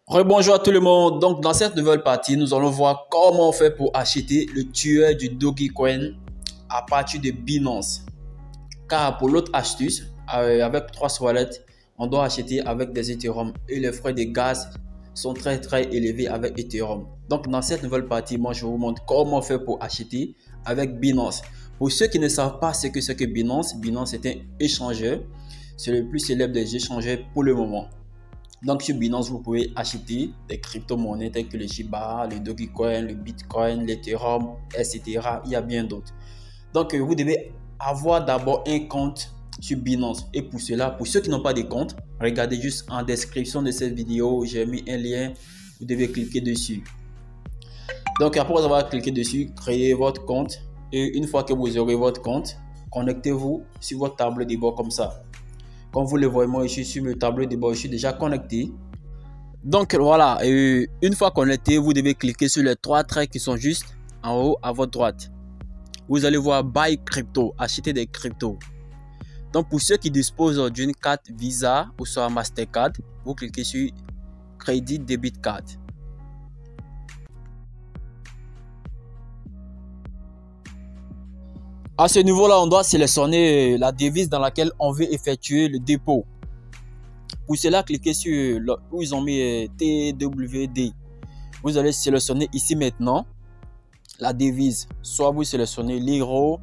Rebonjour à tout le monde. Donc, dans cette nouvelle partie, nous allons voir comment on fait pour acheter le tueur du Dogecoin à partir de Binance. Car pour l'autre astuce, avec Trust Wallet, on doit acheter avec des Ethereum et les frais de gaz sont très élevés avec Ethereum. Donc, dans cette nouvelle partie, moi, je vous montre comment on fait pour acheter avec Binance. Pour ceux qui ne savent pas ce que c'est que Binance, Binance est un échangeur. C'est le plus célèbre des échangeurs pour le moment. Donc sur Binance, vous pouvez acheter des crypto-monnaies telles que le Shiba, le Dogecoin, le Bitcoin, l'Ethereum, etc. Il y a bien d'autres. Donc vous devez avoir d'abord un compte sur Binance. Et pour cela, pour ceux qui n'ont pas de compte, regardez juste en description de cette vidéo, j'ai mis un lien. Vous devez cliquer dessus. Donc après avoir cliqué dessus, créez votre compte. Et une fois que vous aurez votre compte, connectez-vous sur votre tableau de bord comme ça. Comme vous le voyez, moi, je suis sur le tableau de bord, je suis déjà connecté. Donc voilà, une fois connecté, vous devez cliquer sur les trois traits qui sont juste en haut à votre droite. Vous allez voir Buy Crypto, acheter des cryptos. Donc pour ceux qui disposent d'une carte Visa ou soit Mastercard, vous cliquez sur Credit Debit Card. À ce niveau-là, on doit sélectionner la devise dans laquelle on veut effectuer le dépôt. Pour cela, cliquez sur où ils ont mis TWD. Vous allez sélectionner ici maintenant la devise. Soit vous sélectionnez l'euro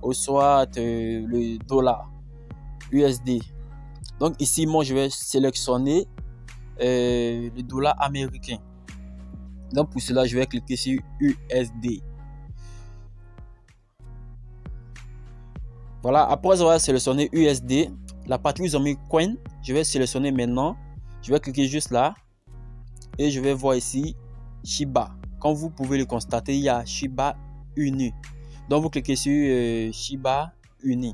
ou soit le dollar USD. Donc ici, moi, je vais sélectionner le dollar américain. Donc pour cela, je vais cliquer sur USD. Voilà, après avoir sélectionné USD, la partie où ils ont mis coin, je vais sélectionner maintenant. Je vais cliquer juste là et je vais voir ici Shiba. Comme vous pouvez le constater, il y a Shiba Inu. Donc vous cliquez sur Shiba Inu.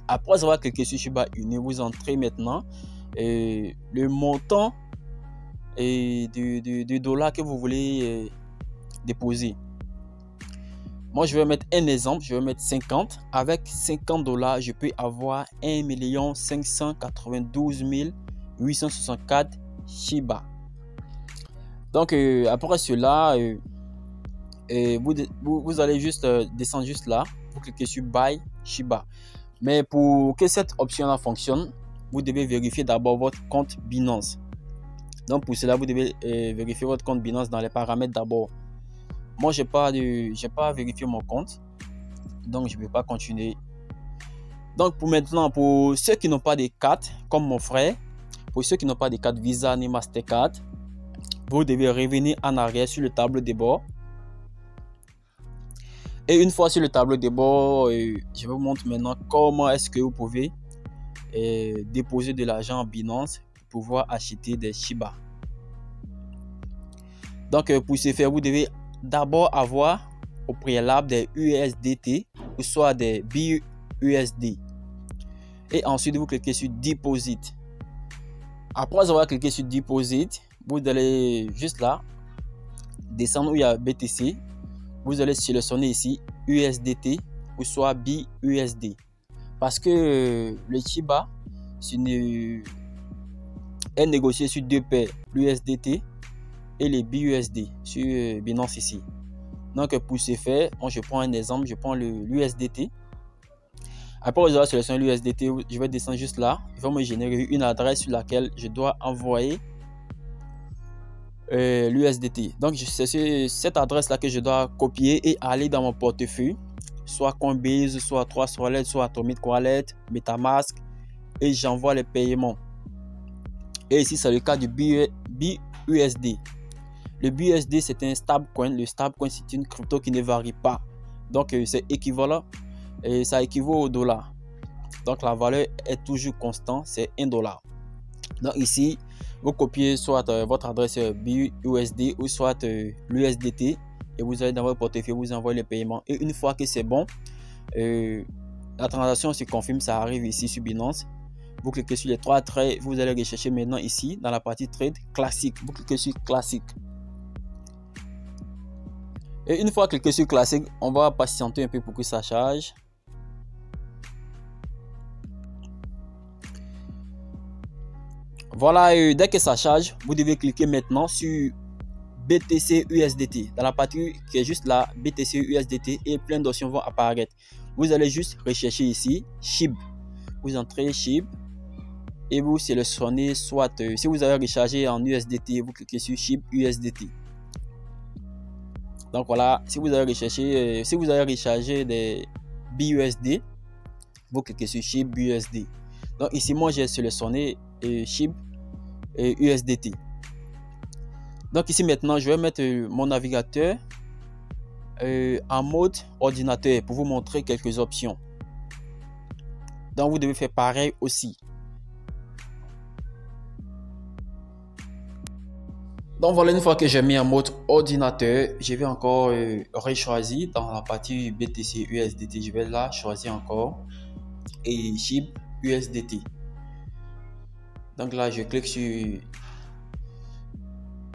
Après avoir cliqué sur Shiba Inu, vous entrez maintenant le montant de dollars que vous voulez déposer. Moi, je vais mettre un exemple, je vais mettre 50. Avec 50 dollars, je peux avoir 1 592 864 Shiba. Donc, après cela, vous allez juste descendre juste là. Vous cliquez sur Buy Shiba. Mais pour que cette option-là fonctionne, vous devez vérifier d'abord votre compte Binance. Donc, pour cela, vous devez vérifier votre compte Binance dans les paramètres d'abord. Moi, j'ai pas vérifié mon compte, donc je ne vais pas continuer. Donc pour maintenant, pour ceux qui n'ont pas de carte, comme mon frère, pour ceux qui n'ont pas de carte Visa ni Mastercard, vous devez revenir en arrière sur le tableau de bord. Et une fois sur le tableau de bord, je vous montre maintenant comment est-ce que vous pouvez déposer de l'argent en Binance pour pouvoir acheter des Shiba. Donc pour ce faire, vous devez d'abord avoir au préalable des USDT ou soit des BUSD. Et ensuite, vous cliquez sur Deposit. Après avoir cliqué sur Deposit, vous allez juste là, descendre où il y a BTC. Vous allez sélectionner ici USDT ou soit BUSD. Parce que le Shiba est négocié sur deux paires, l'USDT et les BUSD sur Binance ici. Donc pour ce faire, je prends un exemple, je prends l'USDT. Après vous avez sélectionné l'USDT, je vais descendre juste là. Il va me générer une adresse sur laquelle je dois envoyer l'USDT. Donc c'est cette adresse là que je dois copier et aller dans mon portefeuille, soit Coinbase, soit Trust Wallet, soit Atomic Wallet, MetaMask, et j'envoie les paiements. Et ici c'est le cas du BUSD. Le BUSD, c'est un stablecoin. Le stablecoin, c'est une crypto qui ne varie pas. Donc, c'est équivalent et ça équivaut au dollar. Donc, la valeur est toujours constante, c'est 1 dollar. Donc, ici, vous copiez soit votre adresse BUSD ou soit l'USDT et vous allez dans votre portefeuille, vous envoyez le paiement. Et une fois que c'est bon, la transaction se confirme, ça arrive ici sur Binance. Vous cliquez sur les trois traits, vous allez rechercher maintenant ici dans la partie trade classique. Vous cliquez sur classique. Et une fois cliqué sur classique, on va patienter un peu pour que ça charge. Voilà, dès que ça charge, vous devez cliquer maintenant sur BTC USDT. Dans la partie qui est juste là, BTC USDT, et plein d'options vont apparaître. Vous allez juste rechercher ici SHIB. Vous entrez SHIB et vous sélectionnez soit si vous avez rechargé en USDT, vous cliquez sur SHIB USDT. Donc voilà, si vous avez rechargé des BUSD, vous cliquez sur SHIB USD. Donc ici, moi j'ai sélectionné SHIB USDT. Donc ici maintenant, je vais mettre mon navigateur en mode ordinateur pour vous montrer quelques options. Donc vous devez faire pareil aussi. Donc voilà, une fois que j'ai mis en mode ordinateur, je vais encore rechoisir dans la partie BTC USDT. Je vais là choisir encore et SHIB USDT. Donc là, je clique sur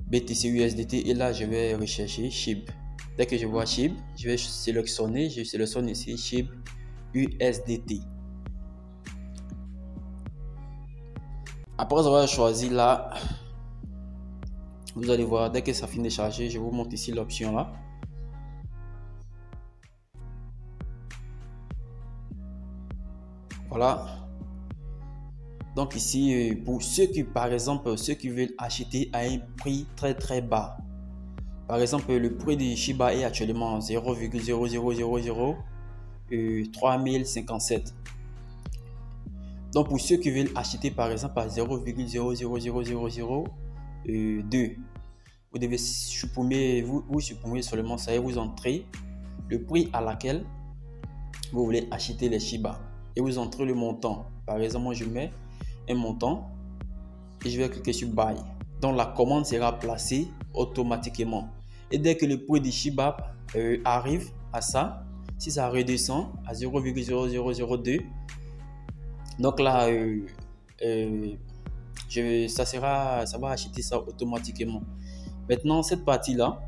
BTC USDT et là, je vais rechercher SHIB. Dès que je vois SHIB, je vais sélectionner. Je sélectionne ici SHIB USDT. Après avoir choisi là, vous allez voir, dès que ça finit de charger, je vous montre ici l'option là. Voilà. Donc ici, pour ceux qui, par exemple, ceux qui veulent acheter à un prix très bas. Par exemple, le prix de Shiba est actuellement 0,0003057. Donc pour ceux qui veulent acheter par exemple à 0,00002, vous devez supprimer, vous supprimez seulement ça et vous entrez le prix à laquelle vous voulez acheter les Shiba et vous entrez le montant. Par exemple, moi je mets un montant et je vais cliquer sur Buy. Donc la commande sera placée automatiquement. Et dès que le prix de Shiba arrive à ça, si ça redescend à 0,0002, donc là, ça va acheter ça automatiquement. Maintenant, cette partie-là,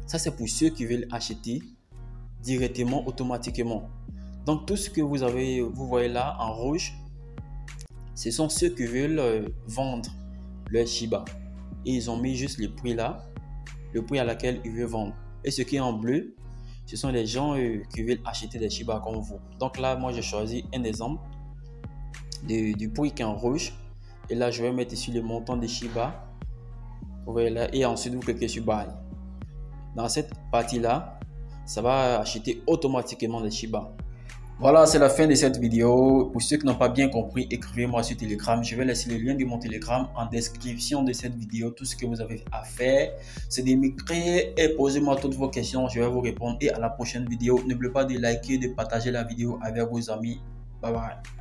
ça c'est pour ceux qui veulent acheter directement, automatiquement. Donc tout ce que vous voyez là en rouge, ce sont ceux qui veulent vendre leur Shiba. Et ils ont mis juste le prix là, le prix à laquelle ils veulent vendre. Et ce qui est en bleu, ce sont les gens qui veulent acheter des Shiba comme vous. Donc là, moi j'ai choisi un exemple du prix qui est en rouge. Et là, je vais mettre ici le montant de Shiba. Vous voyez là, et ensuite vous cliquez sur Buy. Dans cette partie-là, ça va acheter automatiquement les Shiba. Voilà, c'est la fin de cette vidéo. Pour ceux qui n'ont pas bien compris, écrivez-moi sur Telegram. Je vais laisser le lien de mon Telegram en description de cette vidéo. Tout ce que vous avez à faire, c'est de m'écrire et posez-moi toutes vos questions. Je vais vous répondre. Et à la prochaine vidéo, n'oubliez pas de liker, de partager la vidéo avec vos amis. Bye bye.